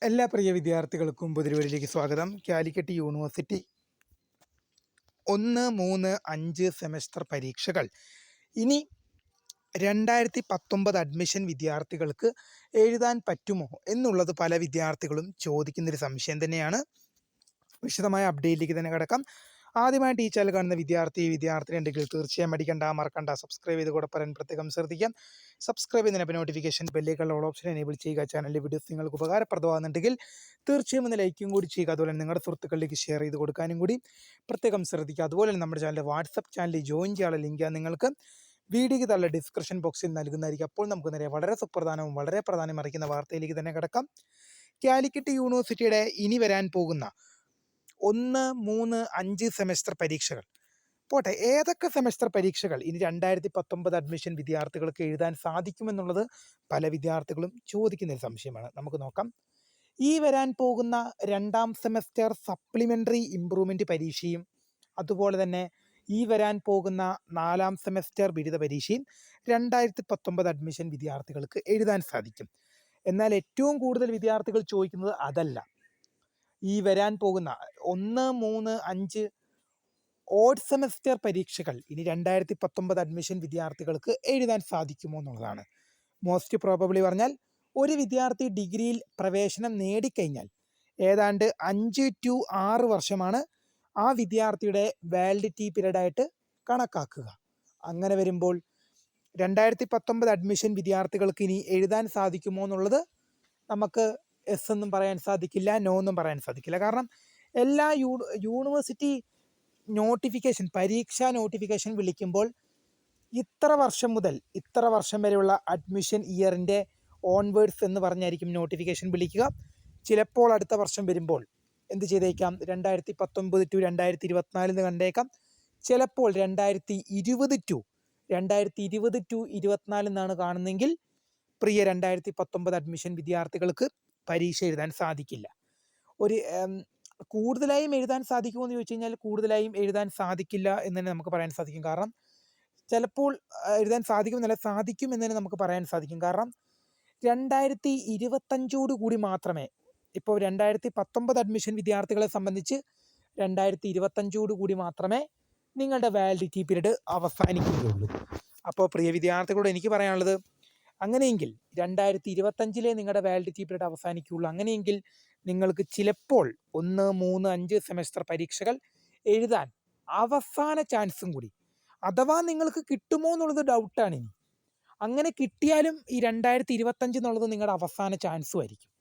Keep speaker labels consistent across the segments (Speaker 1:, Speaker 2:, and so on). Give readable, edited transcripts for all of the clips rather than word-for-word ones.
Speaker 1: എല്ലാ പ്രിയ വിദ്യാർത്ഥികൾക്കും പുതിയൊരുവരിലേക്ക് സ്വാഗതം. കാലിക്കറ്റ് യൂണിവേഴ്സിറ്റി 1, 3, 5 സെമസ്റ്റർ പരീക്ഷകൾ ഇനി 2019 അഡ്മിഷൻ വിദ്യാർത്ഥികൾക്ക് എഴുതാൻ പറ്റുമോ എന്നുള്ളത് പല വിദ്യാർത്ഥികളും ചോദിക്കുന്നൊരു സംശയം തന്നെയാണ്. വിശദമായ അപ്ഡേറ്റിലേക്ക് തന്നെ കിടക്കാം. ആദ്യമായിട്ട് ഈ ചാനൽ കാണുന്ന വിദ്യാർത്ഥിനി ഉണ്ടെങ്കിൽ തീർച്ചയായും മറക്കണ്ട സബ്സ്ക്രൈബ് ചെയ്ത് കൂടെ പറയാൻ പ്രത്യേകം ശ്രദ്ധിക്കാം. സബ്സ്ക്രൈബ് ചെയ്യുന്നതിന് നോട്ടിഫിക്കേഷൻ ബെല്ലേക്കുള്ള ഓൾ ഓപ്ഷൻ എനേബിൾ ചെയ്യുക. ചാനലിലെ വീഡിയോസ് നിങ്ങൾക്ക് ഉപകാരപ്രദമാകുന്നുണ്ടെങ്കിൽ തീർച്ചയായും ഒന്ന് ലൈക്കും കൂടി ചെയ്യുക. അതുപോലെ തന്നെ നിങ്ങളുടെ സുഹൃത്തുക്കളിലേക്ക് ഷെയർ ചെയ്ത് കൊടുക്കാനും കൂടി പ്രത്യേകം ശ്രദ്ധിക്കുക. അതുപോലെ തന്നെ നമ്മുടെ ചാനലിൻ്റെ വാട്സപ്പ് ചാനലിൽ ജോയിൻ ചെയ്യാനുള്ള ലിങ്ക് നിങ്ങൾക്ക് വീഡിയോയ്ക്ക് തള്ള ഡിസ്ക്രിപ്ഷൻ ബോക്സിൽ നൽകുന്നതായിരിക്കും. അപ്പോൾ നമുക്ക് നേരെ വളരെ സുപ്രധാനവും വളരെ പ്രാധാന്യം അറിയിക്കുന്ന വാർത്തയിലേക്ക് തന്നെ കിടക്കാം. കാലിക്കറ്റ് യൂണിവേഴ്സിറ്റിയുടെ ഇനി വരാൻ പോകുന്ന 1, 3, 5 സെമസ്റ്റർ പരീക്ഷകൾ പോട്ടെ, ഏതൊക്കെ സെമസ്റ്റർ പരീക്ഷകൾ ഇനി 2019 അഡ്മിഷൻ വിദ്യാർത്ഥികൾക്ക് എഴുതാൻ സാധിക്കുമെന്നുള്ളത് പല വിദ്യാർത്ഥികളും ചോദിക്കുന്ന ഒരു സംശയമാണ്. നമുക്ക് നോക്കാം. ഈ വരാൻ പോകുന്ന 2ാം സെമസ്റ്റർ സപ്ലിമെൻ്ററി ഇംപ്രൂവ്മെൻറ്റ് പരീക്ഷയും അതുപോലെ തന്നെ ഈ വരാൻ പോകുന്ന 4ാം സെമസ്റ്റർ ബിരുദ പരീക്ഷയും 2019 അഡ്മിഷൻ വിദ്യാർത്ഥികൾക്ക് എഴുതാൻ സാധിക്കും. എന്നാൽ ഏറ്റവും കൂടുതൽ വിദ്യാർത്ഥികൾ ചോദിക്കുന്നത് അതല്ല. ഈ വരാൻ പോകുന്ന 1, 3, 5 ഓഡ് സെമസ്റ്റർ പരീക്ഷകൾ ഇനി 2019 അഡ്മിഷൻ വിദ്യാർത്ഥികൾക്ക് എഴുതാൻ സാധിക്കുമോ എന്നുള്ളതാണ്. മോസ്റ്റ് പ്രോബബ്ലി പറഞ്ഞാൽ ഒരു വിദ്യാർത്ഥി ഡിഗ്രിയിൽ പ്രവേശനം നേടിക്കഴിഞ്ഞാൽ ഏതാണ്ട് 5 to 6 വർഷമാണ് ആ വിദ്യാർത്ഥിയുടെ വാലിഡിറ്റി പീരീഡായിട്ട് കണക്കാക്കുക. അങ്ങനെ വരുമ്പോൾ 2019 അഡ്മിഷൻ വിദ്യാർത്ഥികൾക്ക് ഇനി എഴുതാൻ സാധിക്കുമോ എന്നുള്ളത് നമുക്ക് എസ് എന്നും പറയാൻ സാധിക്കില്ല, നോ എന്നും പറയാൻ സാധിക്കില്ല. കാരണം എല്ലാ യൂണിവേഴ്സിറ്റി നോട്ടിഫിക്കേഷൻ, പരീക്ഷാ നോട്ടിഫിക്കേഷൻ വിളിക്കുമ്പോൾ ഇത്ര വർഷം മുതൽ ഇത്ര വർഷം വരെയുള്ള അഡ്മിഷൻ ഇയറിൻ്റെ ഓൺവേർഡ്സ് എന്ന് പറഞ്ഞായിരിക്കും നോട്ടിഫിക്കേഷൻ വിളിക്കുക. ചിലപ്പോൾ അടുത്ത വർഷം വരുമ്പോൾ എന്ത് ചെയ്തേക്കാം, 2019 to 2024 കണ്ടേക്കാം. ചിലപ്പോൾ 2020 to 24 എന്നാണ് കാണുന്നതെങ്കിൽ പ്രിയ 2019 അഡ്മിഷൻ വിദ്യാർത്ഥികൾക്ക് പരീക്ഷ എഴുതാൻ സാധിക്കില്ല. ഒരു കൂടുതലായും എഴുതാൻ സാധിക്കുമോ എന്ന് ചോദിച്ചു കഴിഞ്ഞാൽ കൂടുതലായും എഴുതാൻ സാധിക്കില്ല എന്ന് തന്നെ നമുക്ക് പറയാൻ സാധിക്കും. കാരണം ചിലപ്പോൾ എഴുതാൻ സാധിക്കുമെന്നല്ല, സാധിക്കും എന്ന് തന്നെ നമുക്ക് പറയാൻ സാധിക്കും. കാരണം 2025 കൂടി മാത്രമേ, ഇപ്പോൾ 2019 അഡ്മിഷൻ വിദ്യാർത്ഥികളെ സംബന്ധിച്ച് 2025 കൂടി മാത്രമേ നിങ്ങളുടെ വാലിഡിറ്റി പീരീഡ് അവസാനിക്കുകയുള്ളൂ. അപ്പോൾ പ്രിയ വിദ്യാർത്ഥികളോട് എനിക്ക് പറയാനുള്ളത്, അങ്ങനെയെങ്കിൽ 2025 നിങ്ങളുടെ വാലിഡിറ്റി പീരീഡ് അവസാനിക്കുകയുള്ളൂ. അങ്ങനെയെങ്കിൽ നിങ്ങൾക്ക് ചിലപ്പോൾ 1, 3, 5 സെമസ്റ്റർ പരീക്ഷകൾ എഴുതാൻ അവസാന ചാൻസും കൂടി, അഥവാ നിങ്ങൾക്ക് കിട്ടുമോ എന്നുള്ളത് ഡൗട്ടാണ്. ഇനി അങ്ങനെ കിട്ടിയാലും ഈ 2025 എന്നുള്ളത് നിങ്ങളുടെ അവസാന ചാൻസും ആയിരിക്കും.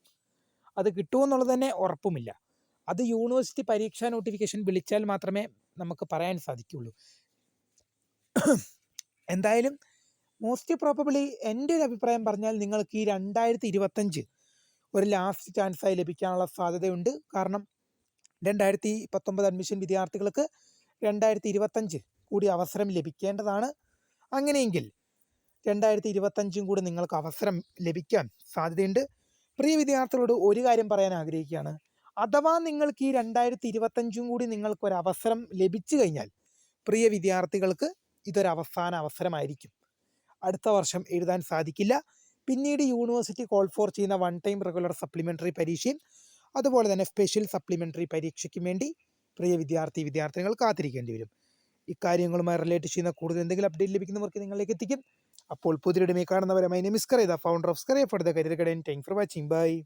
Speaker 1: അത് കിട്ടുമോ എന്നുള്ളത് തന്നെ ഉറപ്പുമില്ല. അത് യൂണിവേഴ്സിറ്റി പരീക്ഷാ നോട്ടിഫിക്കേഷൻ വിളിച്ചാൽ മാത്രമേ നമുക്ക് പറയാൻ സാധിക്കുകയുള്ളൂ. എന്തായാലും മോസ്റ്റ് പ്രോബബ്ലി എൻ്റെ ഒരു അഭിപ്രായം പറഞ്ഞാൽ നിങ്ങൾക്ക് ഈ 2025 ഒരു ലാസ്റ്റ് ചാൻസായി ലഭിക്കാനുള്ള സാധ്യതയുണ്ട്. കാരണം 2019 അഡ്മിഷൻ വിദ്യാർത്ഥികൾക്ക് 2025 കൂടി അവസരം ലഭിക്കേണ്ടതാണ്. അങ്ങനെയെങ്കിൽ 2025 കൂടി നിങ്ങൾക്ക് അവസരം ലഭിക്കാൻ സാധ്യതയുണ്ട്. പ്രിയ വിദ്യാർത്ഥികളോട് ഒരു കാര്യം പറയാൻ ആഗ്രഹിക്കുകയാണ്. അഥവാ നിങ്ങൾക്ക് ഈ 2025 കൂടി നിങ്ങൾക്കൊരവസരം ലഭിച്ചു കഴിഞ്ഞാൽ പ്രിയ വിദ്യാർത്ഥികൾക്ക് ഇതൊരു അവസാന അവസരമായിരിക്കും. അടുത്ത വർഷം എഴുതാൻ സാധിക്കില്ല. പിന്നീട് യൂണിവേഴ്സിറ്റി കോൾ ഫോർ ചെയ്യുന്ന 1 ടൈം റെഗുലർ സപ്ലിമെൻ്ററി പരീക്ഷയും അതുപോലെ തന്നെ സ്പെഷ്യൽ സപ്ലിമെൻ്ററി പരീക്ഷയ്ക്കും വേണ്ടി പ്രിയ വിദ്യാർത്ഥിനികൾ കാത്തിരിക്കേണ്ടി വരും. ഇക്കാര്യങ്ങളുമായി റിലേറ്റ് ചെയ്യുന്ന കൂടുതൽ എന്തെങ്കിലും അപ്ഡേറ്റ് ലഭിക്കുന്നവർക്ക് നിങ്ങളിലേക്ക് എത്തിക്കും. അപ്പോൾ പുതിയൊരു കാണുന്നവരെ മൈ നെയിം ഈസ് കറ, the founder of Scaria for the career guidance. Thanks for watching. By.